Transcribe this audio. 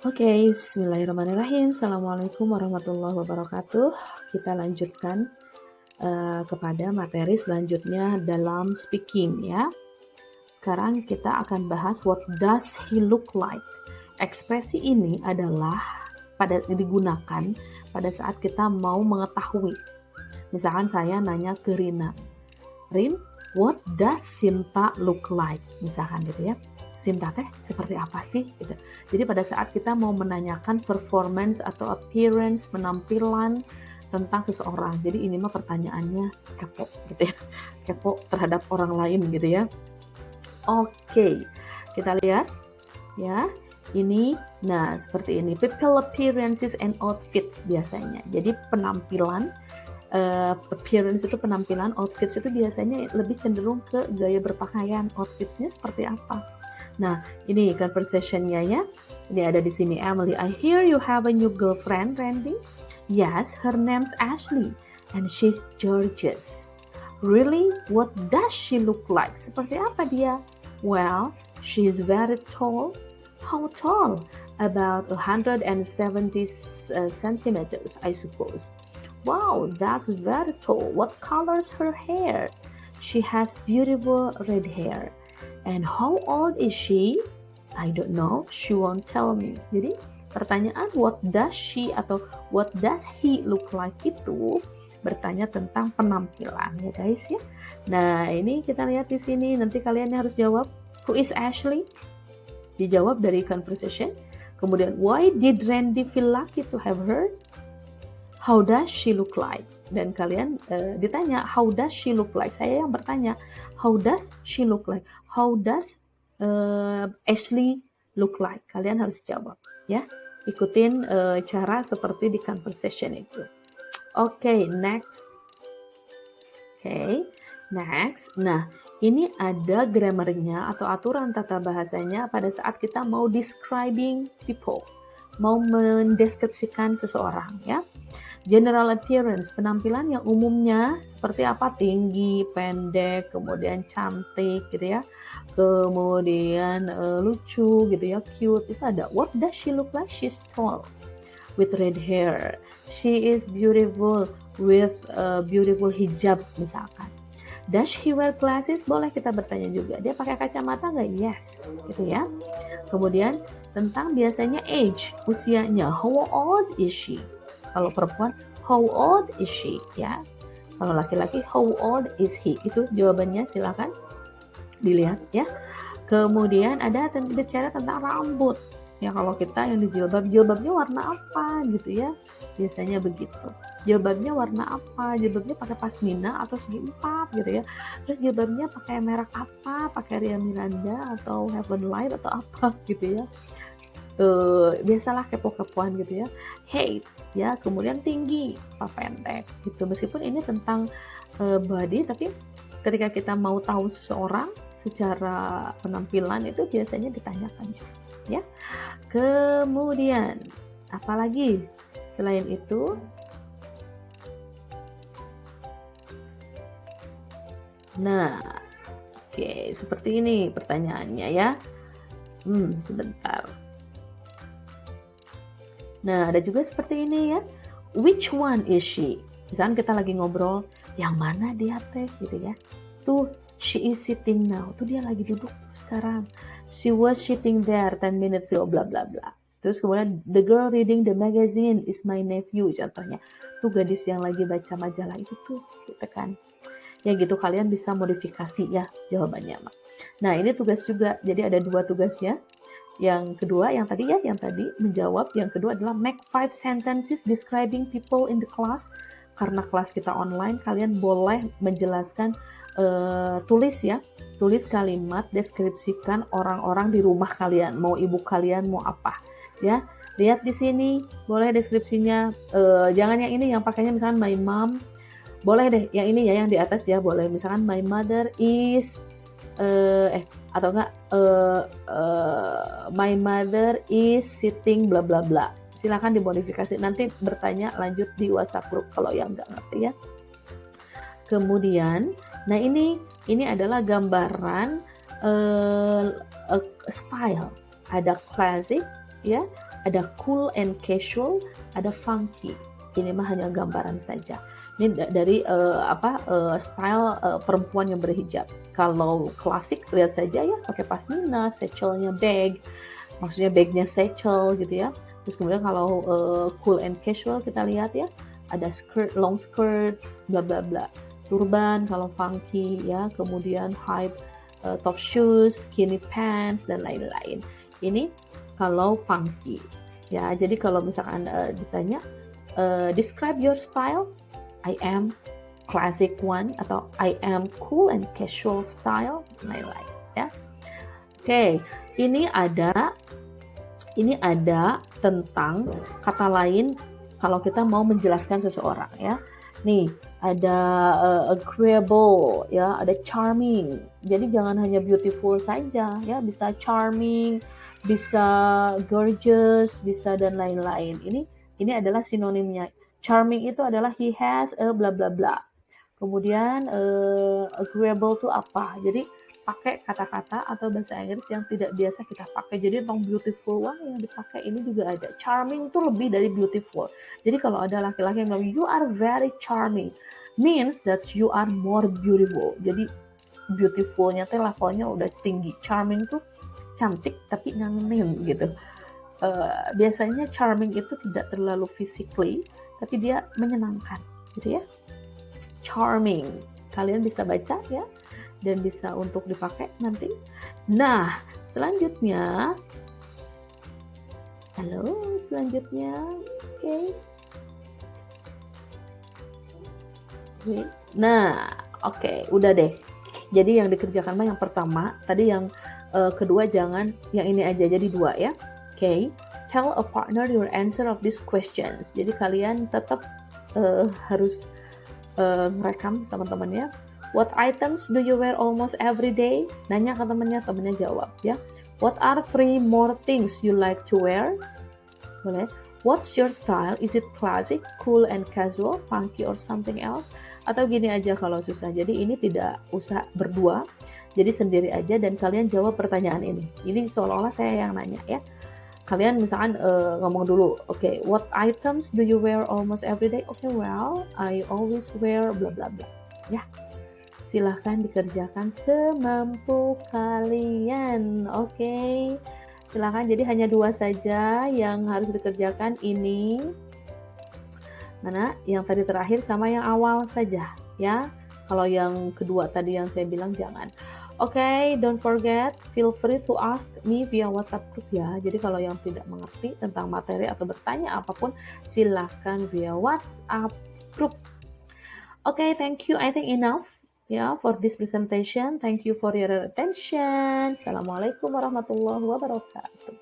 Oke, bismillahirrahmanirrahim. Assalamualaikum warahmatullahi wabarakatuh. Kita lanjutkan kepada materi selanjutnya dalam speaking ya. Sekarang kita akan bahas what does he look like. Ekspresi ini adalah digunakan pada saat kita mau mengetahui. Misalkan saya nanya ke Rina, Rin, what does Sinta look like? Misalkan gitu ya. Sinta teh seperti apa sih? Gitu. Jadi pada saat kita mau menanyakan performance atau appearance, penampilan tentang seseorang. Jadi ini mah pertanyaannya kepo gitu ya. Kepo terhadap orang lain gitu ya. Oke, kita lihat ya. Ini, nah seperti ini. People appearances and outfits biasanya. Jadi penampilan, appearance itu penampilan, outfits itu biasanya lebih cenderung ke gaya berpakaian. Outfitsnya seperti apa? Nah, ini conversation-nya ya. Ini ada di sini, Emily. I hear you have a new girlfriend, Randy. Yes, her name's Ashley, and she's gorgeous. Really? What does she look like? Seperti apa dia? Well, she's very tall. How tall? About 170 centimeters, I suppose. Wow, that's very tall. What color's her hair? She has beautiful red hair. And how old is she? I don't know. She won't tell me. Jadi pertanyaan what does she atau what does he look like itu bertanya tentang penampilan ya guys ya. Nah ini kita lihat di sini. Nanti kalian harus jawab who is Ashley? Dijawab dari conversation. Kemudian why did Randy feel lucky to have her? How does she look like? Dan kalian ditanya how does she look like? Saya yang bertanya how does she look like? How does Ashley look like? Kalian harus jawab ya. Ikutin cara seperti di conversation itu. Oke, next. Oke, next. Nah, ini ada grammarnya atau aturan tata bahasanya pada saat kita mau describing people, mau mendeskripsikan seseorang ya. General appearance, penampilan yang umumnya seperti apa? Tinggi, pendek, kemudian cantik gitu ya. Kemudian lucu gitu ya, cute. Itu ada what does she look like? She's tall with red hair. She is beautiful with beautiful hijab misalkan. Does she wear glasses? Boleh kita bertanya juga. Dia pakai kacamata nggak? Yes, gitu ya. Kemudian tentang biasanya age, usianya. How old is she? Kalau perempuan, how old is she? Ya. Kalau laki-laki, how old is he? Itu jawabannya, silakan dilihat ya. Kemudian ada bicara tentang rambut. Ya kalau kita yang di jilbabnya warna apa gitu ya. Biasanya begitu. Jilbabnya warna apa? Jilbabnya pakai pasmina atau segi 4 gitu ya. Terus jilbabnya pakai merek apa? Pakai Ria Miranda atau Heaven Light atau apa gitu ya. Biasalah kepo-kepoan gitu ya. Height ya, kemudian tinggi apa pendek gitu. Meskipun ini tentang body, tapi ketika kita mau tahu seseorang secara penampilan itu biasanya ditanyakan juga ya. Kemudian apalagi selain itu? Nah, oke, seperti ini pertanyaannya ya. Sebentar. Nah, ada juga seperti ini ya. Which one is she? Misalkan kita lagi ngobrol, yang mana dia teh gitu ya. Tuh, she is sitting now. Tuh dia lagi duduk sekarang. She was sitting there 10 minutes ago, bla bla bla. Terus kemudian, the girl reading the magazine is my nephew, contohnya. Tuh gadis yang lagi baca majalah itu tuh, gitu kan. Ya gitu, kalian bisa modifikasi ya jawabannya. Nah, ini tugas juga. Jadi ada 2 tugasnya. Yang kedua, yang tadi menjawab. Yang kedua adalah make 5 sentences describing people in the class. Karena kelas kita online, kalian boleh menjelaskan, tulis kalimat, deskripsikan orang-orang di rumah kalian. Mau ibu kalian, mau apa ya. Lihat di sini, boleh deskripsinya. Jangan yang ini, yang pakainya misalkan my mom. Boleh deh, yang ini ya, yang di atas ya, boleh. Misalkan my mother is atau enggak my mother is sitting bla bla bla. Silakan dimodifikasi, nanti bertanya lanjut di WhatsApp group kalau yang enggak ngerti ya. Kemudian, nah ini adalah gambaran style. Ada classic ya, Ada cool and casual, ada funky. Ini mah hanya gambaran saja. Ini dari style perempuan yang berhijab. Kalau klasik lihat saja ya, pakai pasmina, satchelnya bag, maksudnya bagnya satchel gitu ya. Terus kemudian kalau cool and casual kita lihat ya, ada skirt, long skirt, bla bla bla. Turban kalau funky ya, kemudian high top shoes, skinny pants dan lain-lain. Ini kalau funky ya. Jadi kalau misalkan ditanya describe your style, I am classic one atau I am cool and casual style, lain-lain ya. Oke, ini ada tentang kata lain kalau kita mau menjelaskan seseorang ya. Nih, ada agreeable ya, ada charming. Jadi jangan hanya beautiful saja ya, bisa charming, bisa gorgeous, bisa dan lain-lain. Ini adalah sinonimnya. Charming itu adalah he has a bla bla bla. Kemudian agreeable itu apa? Jadi pakai kata-kata atau bahasa Inggris yang tidak biasa kita pakai. Jadi tentang beautiful, wah yang dipakai ini juga ada. Charming itu lebih dari beautiful. Jadi kalau ada laki-laki yang bilang you are very charming, means that you are more beautiful. Jadi beautifulnya tuh levelnya udah tinggi. Charming tuh cantik tapi ngangenin gitu. Biasanya charming itu tidak terlalu physically, tapi dia menyenangkan gitu ya. Charming, kalian bisa baca ya, dan bisa untuk dipakai nanti. Nah, selanjutnya, oke. Nah, oke, udah deh. Jadi yang dikerjakan mah yang pertama, tadi yang kedua jangan, yang ini aja, jadi 2 ya. Oke, tell a partner your answer of these questions. Jadi kalian tetap harus merekam sama temannya. What items do you wear almost every day? Nanya ke temennya jawab ya. What are 3 more things you like to wear? Boleh. What's your style? Is it classic, cool and casual, funky or something else? Atau gini aja kalau susah. Jadi ini tidak usah berdua. Jadi sendiri aja dan kalian jawab pertanyaan ini. Ini seolah-olah saya yang nanya ya. Kalian misalkan ngomong dulu, okay, what items do you wear almost every day? Okay, well, I always wear bla bla bla. Ya, silahkan dikerjakan semampu kalian. Okay, silahkan. Jadi hanya 2 saja yang harus dikerjakan, ini mana yang tadi terakhir sama yang awal saja ya. Kalau yang kedua tadi yang saya bilang jangan. Oke, don't forget, feel free to ask me via WhatsApp group ya. Jadi kalau yang tidak mengerti tentang materi atau bertanya apapun, silahkan via WhatsApp group. Okay, thank you. I think enough for this presentation. Thank you for your attention. Assalamualaikum warahmatullahi wabarakatuh.